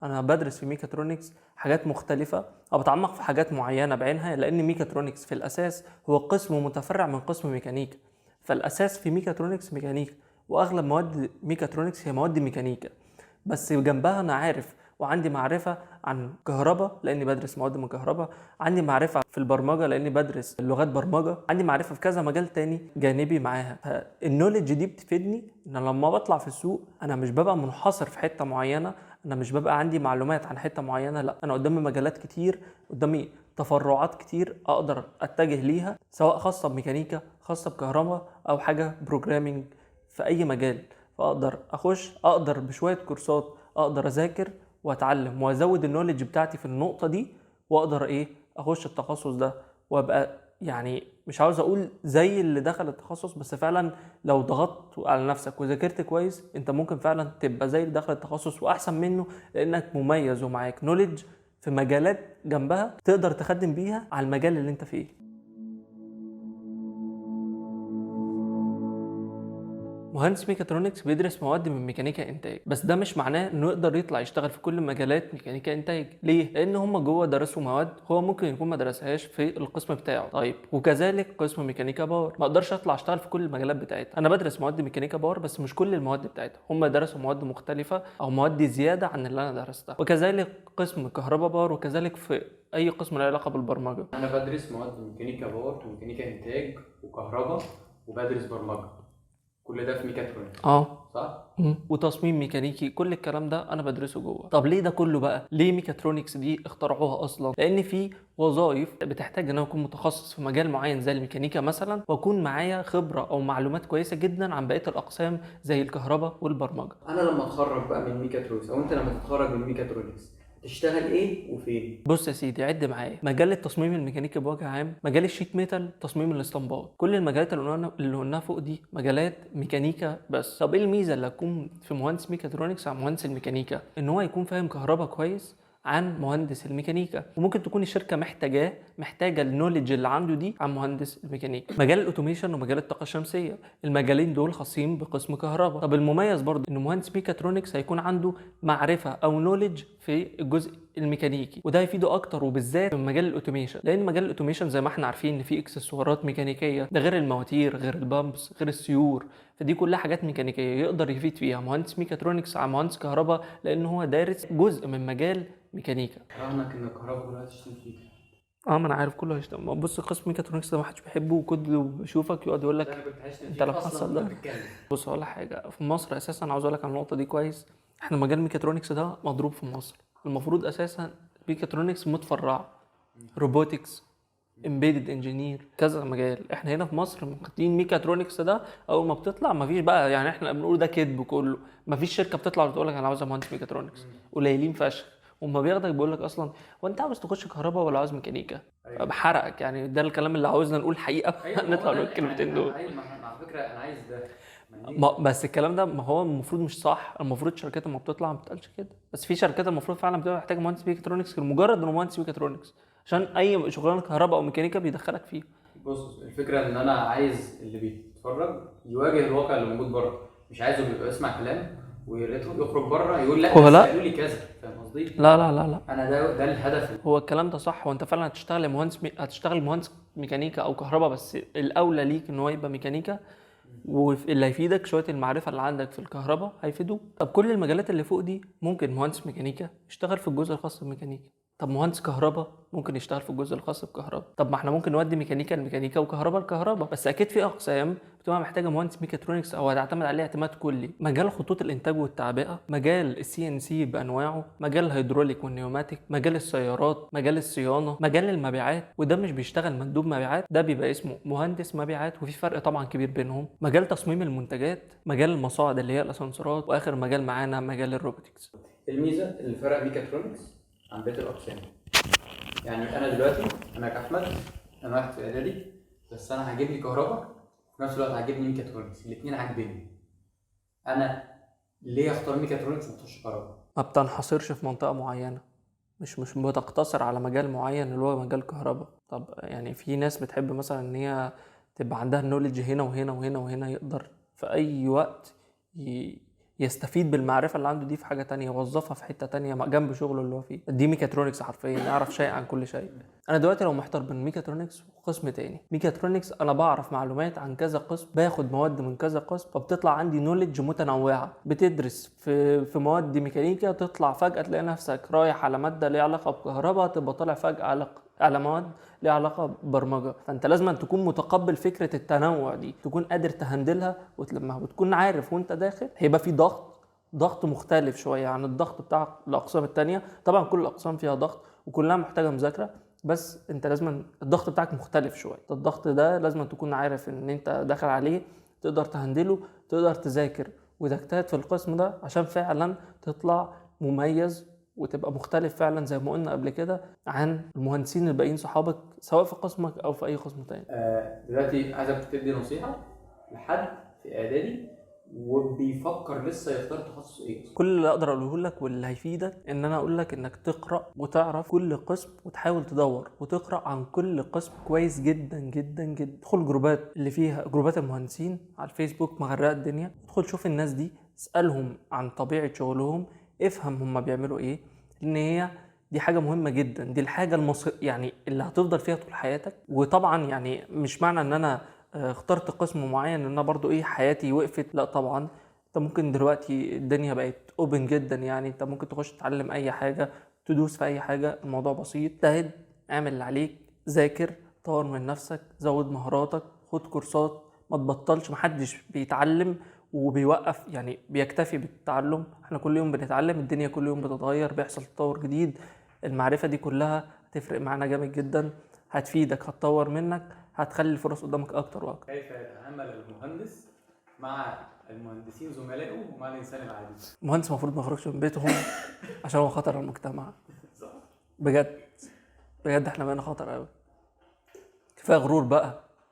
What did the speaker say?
انا بدرس في ميكاترونكس حاجات مختلفه او بتعمق في حاجات معينه بعينها، لان ميكاترونكس في الاساس هو قسم متفرع من قسم ميكانيكا. فالاساس في ميكاترونكس ميكانيكا، واغلب مواد ميكاترونكس هي مواد ميكانيكا. بس جنبها انا عارف وعندي معرفه عن كهرباء لاني بدرس مواد من كهرباء، عندي معرفه في البرمجه لاني بدرس لغات برمجه، عندي معرفه في كذا مجال تاني جانبي معاها. فالنولج دي بتفيدني ان لما بطلع في السوق انا مش ببقى منحصر في حته معينه، انا مش ببقى عندي معلومات عن حته معينه، لا انا قدامي مجالات كتير، قدامي تفرعات كتير اقدر اتجه ليها، سواء خاصه بميكانيكا خاصه بكهرباء او حاجه بروجرامينج في اي مجال. فاقدر اخش، اقدر بشويه كورسات اقدر اذاكر واتعلم وازود النولج بتاعتي في النقطه دي، واقدر اخش التخصص ده وابقى يعني مش عاوز اقول زي اللي دخل التخصص، بس فعلا لو ضغطت على نفسك وذاكرت كويس انت ممكن فعلا تبقى زي اللي دخل التخصص واحسن منه، لانك مميز ومعاك نولج في مجالات جنبها تقدر تخدم بيها على المجال اللي انت فيه. مهندس ميكاترونكس بيدرس مواد من ميكانيكا انتاج، بس ده مش معناه انه يقدر يطلع يشتغل في كل مجالات ميكانيكا انتاج. ليه؟ لان هم جوه درسوا مواد هو ممكن يكون ما درسهاش في القسم بتاعه. طيب وكذلك قسم ميكانيكا باور ما اقدرش اطلع اشتغل في كل المجالات بتاعتها. انا بدرس مواد ميكانيكا باور بس مش كل المواد بتاعتها، هم درسوا مواد مختلفه او مواد زياده عن اللي انا درستها. وكذلك قسم كهرباء باور، وكذلك في اي قسم له علاقه بالبرمجه. انا بدرس مواد ميكانيكا باور وميكانيكا انتاج وكهرباء، وبدرس برمجه. كل ده في ميكاترونكس، صح؟ وتصميم ميكانيكي، كل الكلام ده انا بدرسه جوه. طب ليه ده كله بقى؟ ليه ميكاترونكس دي اخترعوها اصلا؟ لان في وظائف بتحتاج ان انا اكون متخصص في مجال معين زي الميكانيكا مثلا، واكون معايا خبره او معلومات كويسه جدا عن بقيه الاقسام زي الكهرباء والبرمجه. انا لما اتخرج بقى من ميكاترونكس، او انت لما تتخرج من ميكاترونكس، تشتغل ايه وفين؟ بص يا سيدي، عد معايا: مجال التصميم الميكانيكي بوجه عام، مجال الشيت ميتال، تصميم الاسطمبات. كل المجالات اللي قلناها فوق دي مجالات ميكانيكا بس. طب ايه الميزه اللي هتكون في مهندس ميكاترونكس عن مهندس الميكانيكا؟ ان هو يكون فاهم كهرباء كويس عن مهندس الميكانيكا، وممكن تكون الشركه محتاجه النولج اللي عنده دي عن مهندس الميكانيكا. مجال الاوتوميشن ومجال الطاقه الشمسيه، المجالين دول خاصين بقسم كهرباء. طب المميز برضه ان مهندس ميكاترونكس هيكون عنده معرفه او نولج في الجزء الميكانيكي، وده هيفيده اكتر وبالذات في مجال الاوتوميشن، لان مجال الاوتوميشن زي ما احنا عارفين ان في اكسسوارات ميكانيكيه، ده غير المواتير غير البامبس غير السيور، فدي كلها حاجات ميكانيكيه يقدر يفيد فيها مهندس ميكاترونكس عن مهندس كهرباء، لان هو دارس جزء من مجال ميكانيكا. رغمك ان الكهرباء كلها تشتغل فيك. ما انا عارف كله هيشتغل. بص، قسم ميكاترونكس ده ما حدش بيحبه، وكله بيشوفك يقعد يقول ده لك انا كنت هشتم انت فيك لو اصلا حصل وانت ده. بتتكلم. بص اقول لك حاجه، في مصر اساسا عاوز اقول لك على النقطه دي كويس، احنا مجال ميكاترونكس ده مضروب في مصر. المفروض اساسا ميكاترونكس متفرعه، روبوتكس، امبيدد انجينير، كذا مجال. احنا هنا في مصر مخدين ميكاترونكس ده اول ما بتطلع مفيش بقى، يعني احنا بنقول ده كذب كله، مفيش شركه بتطلع وتقول لك انا عاوز مهندس ميكاترونكس، قليلين فشخ. وما بياخدك بيقول لك اصلا هو انت عاوز تخش كهرباء ولا عاوز ميكانيكا؟ ايوه. بحرقك يعني، ده الكلام اللي عاوزنا نقول حقيقه ايوه، ما نطلع هو نقول ده الكلمتين يعني دول. انا عايز، على فكره انا عايز ده. بس الكلام ده ما هو المفروض مش صح، المفروض شركات لما بتطلع ما بتقالش كده، بس في شركات المفروض فعلا بتبقى محتاجه مهندس ميكاترونكس لمجرد انه مهندس ميكاترونكس، عشان اي شغلانه كهرباء او ميكانيكا بيدخلك فيه. بص، الفكره ان انا عايز اللي بيتفرج يواجه الواقع اللي موجود بره، مش عايزه يبقى يسمع كلام ويخرج بره يقول لا هو بس لا قالوا لي كذا. فاهم قصدي؟ لا لا لا لا انا ده الهدف. هو الكلام ده صح، وانت فعلا هتشتغل مهندس ميكانيكا او كهرباء، بس الاولى ليك ان هو يبقى ميكانيكا، واللي هيفيدك شويه المعرفه اللي عندك في الكهرباء هيفيدوك. طب كل المجالات اللي فوق دي ممكن مهندس ميكانيكا يشتغل في الجزء الخاص بالميكانيكا، طب مهندس كهرباء ممكن يشتغل في الجزء الخاص بكهرباء. طب ما احنا ممكن نودي ميكانيكا لميكانيكا وكهرباء لكهرباء، بس اكيد في اقسام بتبقى محتاجه مهندس ميكاترونكس او هتعتمد عليه اعتماد كلي. مجال خطوط الانتاج والتعبئه، مجال السي ان سي بانواعه، مجال الهيدروليك والنيوماتيك، مجال السيارات، مجال الصيانه، مجال المبيعات، وده مش بيشتغل مندوب مبيعات، ده بيبقى اسمه مهندس مبيعات، وفي فرق طبعا كبير بينهم. مجال تصميم المنتجات، مجال المصاعد اللي هي الاسانسيرات، واخر مجال معانا مجال الروبوتكس. الميزه اللي فرق ميكاترونكس عن بقيه الاقسام، يعني انا دلوقتي انا كاحمد، انا واحد في اعدادي، بس انا عاجبني كهرباء في نفس الوقت عاجبني ميكاترونكس، الاثنين عاجبني. انا ليه اختار ميكاترونكس وما اختارش كهرباء؟ ما بتنحصرش في منطقه معينه، مش بتقتصر على مجال معين اللي هو مجال كهرباء. طب يعني في ناس بتحب مثلا ان هي تبقى عندها النولج هنا وهنا وهنا وهنا، يقدر في اي وقت يستفيد بالمعرفه اللي عنده دي في حاجه تانية، يوظفها في حته تانية جنب شغله اللي هو فيه. دي ميكاترونكس حرفيا، يعرف شيء عن كل شيء. انا دلوقتي لو محتار بين ميكاترونكس وقسم تاني، ميكاترونكس انا بعرف معلومات عن كذا قسم، باخد مواد من كذا قسم، فبتطلع عندي نوليدج متنوعه. بتدرس في مواد ميكانيكا، تطلع فجاه تلاقي نفسك رايح على ماده ليها علاقه بكهرباء، تبقى طالع فجاه على مواد ليها علاقه ببرمجه. فانت لازم تكون متقبل فكره التنوع دي، تكون قادر تهندلها وتلمها، وتكون عارف وانت داخل هيبقى في ضغط مختلف شويه عن الضغط بتاع الاقسام التانية. طبعا كل الاقسام فيها ضغط وكلها محتاجه مذاكره، بس انت لازم الضغط بتاعك مختلف شويه. الضغط ده لازم تكون عارف ان انت داخل عليه، تقدر تهندله، تقدر تذاكر وتجتهد في القسم ده عشان فعلا تطلع مميز وتبقى مختلف فعلا زي ما قلنا قبل كده عن المهندسين الباقيين صحابك، سواء في قسمك او في اي قسم تاني. دلوقتي عايزك تدي نصيحه لحد في اعدادي وبيفكر لسه يختار تخصص ايه. كل اللي اقدر اقوله لك واللي هيفيدك ان انا اقول لك انك تقرا وتعرف كل قسم، وتحاول تدور وتقرا عن كل قسم كويس جدا جدا جدا. ادخل جروبات اللي فيها جروبات المهندسين على الفيسبوك مغرقه الدنيا، ادخل شوف الناس دي، اسالهم عن طبيعه شغلهم، افهم هم بيعملوا ايه، لان هي دي حاجه مهمه جدا. دي الحاجه يعني اللي هتفضل فيها طول حياتك. وطبعا يعني مش معنى ان انا اخترت قسم معين ان انا برضو حياتي وقفت، لا طبعا. انت ممكن دلوقتي الدنيا بقت اوبن جدا، يعني انت ممكن تخش تتعلم اي حاجه، تدوس في اي حاجه، الموضوع بسيط. اجتهد، اعمل اللي عليك، ذاكر، طور من نفسك، زود مهاراتك، خد كورسات، ما تبطلش. محدش بيتعلم وبيوقف، يعني بيكتفي بالتعلم. احنا كل يوم بنتعلم، الدنيا كل يوم بتتغير، بيحصل تطور جديد. المعرفه دي كلها هتفرق معانا جامد جدا، هتفيدك، هتطور منك، هتخلي الفرص قدامك اكتر واكتر. كيف يتعامل المهندس مع المهندسين زملائه ومع الانسان العادي؟ المهندس المفروض ما يخرجش من بيتهم عشان هو خطر على المجتمع. صح. بجد احنا بقينا خطر قوي. كفايه غرور بقى.